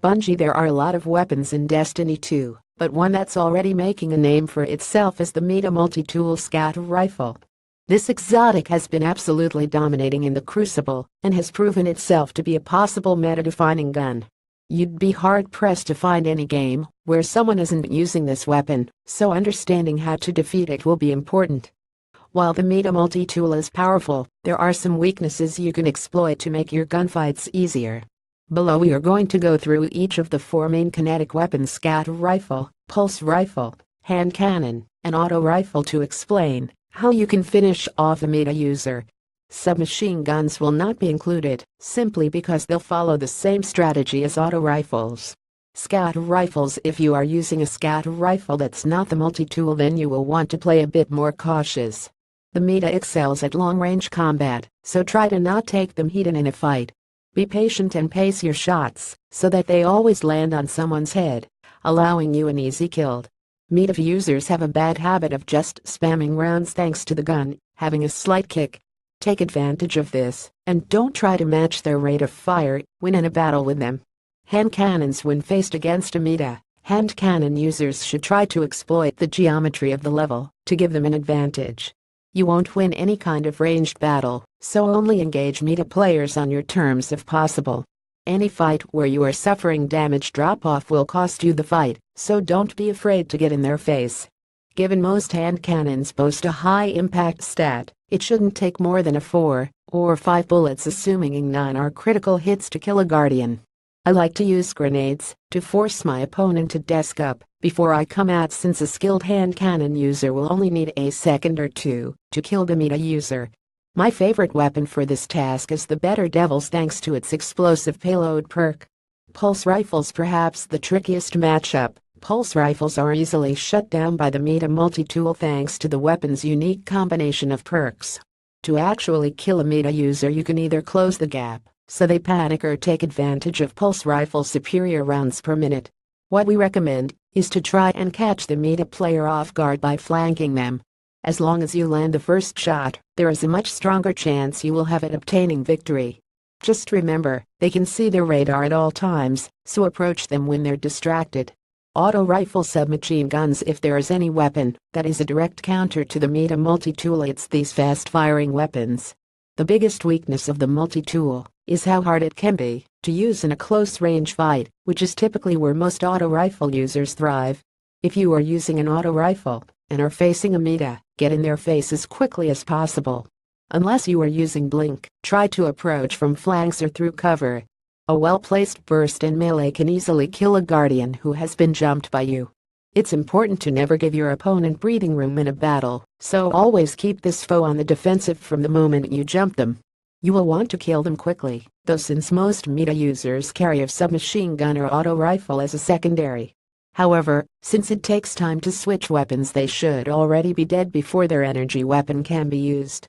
Bungie. There are a lot of weapons in Destiny 2, but one that's already making a name for itself is the mida multi-tool scatter rifle. This exotic has been absolutely dominating in the Crucible and has proven itself to be a possible meta-defining gun. You'd be hard-pressed to find any game where someone isn't using this weapon, so understanding how to defeat it will be important. While the mida multi-tool is powerful, there are some weaknesses you can exploit to make your gunfights easier. Below we are going to go through each of the four main kinetic weapons: scatter rifle, pulse rifle, hand cannon, and auto rifle, to explain how you can finish off a mida user. Submachine guns will not be included, simply because they'll follow the same strategy as auto rifles. Scatter rifles: if you are using a scatter rifle that's not the multi-tool, then you will want to play a bit more cautious. The mida excels at long-range combat, so try to not take them hidden in a fight. Be patient and pace your shots so that they always land on someone's head, allowing you an easy kill. Mida users have a bad habit of just spamming rounds thanks to the gun having a slight kick. Take advantage of this, and don't try to match their rate of fire when in a battle with them. Hand cannons: when faced against a mida, hand cannon users should try to exploit the geometry of the level to give them an advantage. You won't win any kind of ranged battle, so only engage mida players on your terms if possible. Any fight where you are suffering damage drop-off will cost you the fight, so don't be afraid to get in their face. Given most hand cannons boast a high impact stat, it shouldn't take more than 4 or 5 bullets, assuming none are critical hits, to kill a guardian. I like to use grenades to force my opponent to desk up before I come out, since a skilled hand cannon user will only need a second or two to kill the mida user. My favorite weapon for this task is the Better Devils, thanks to its explosive payload perk. Pulse rifles: perhaps the trickiest matchup. Pulse rifles are easily shut down by the mida multi-tool thanks to the weapon's unique combination of perks. To actually kill a mida user, you can either close the gap so they panic or take advantage of pulse rifle's superior rounds per minute. What we recommend is to try and catch the mida player off guard by flanking them. As long as you land the first shot, there is a much stronger chance you will have it obtaining victory. Just remember, they can see their radar at all times, so approach them when they're distracted. Auto rifle: submachine guns: if there is any weapon that is a direct counter to the mida multi-tool, it's these fast-firing weapons. The biggest weakness of the multi-tool is how hard it can be to use in a close-range fight, which is typically where most auto rifle users thrive. If you are using an auto rifle and are facing a mida, get in their face as quickly as possible. Unless you are using blink, try to approach from flanks or through cover. A well-placed burst in melee can easily kill a guardian who has been jumped by you. It's important to never give your opponent breathing room in a battle, so always keep this foe on the defensive from the moment you jump them. You will want to kill them quickly, though, since most mida users carry a submachine gun or auto rifle as a secondary. However, since it takes time to switch weapons, they should already be dead before their energy weapon can be used.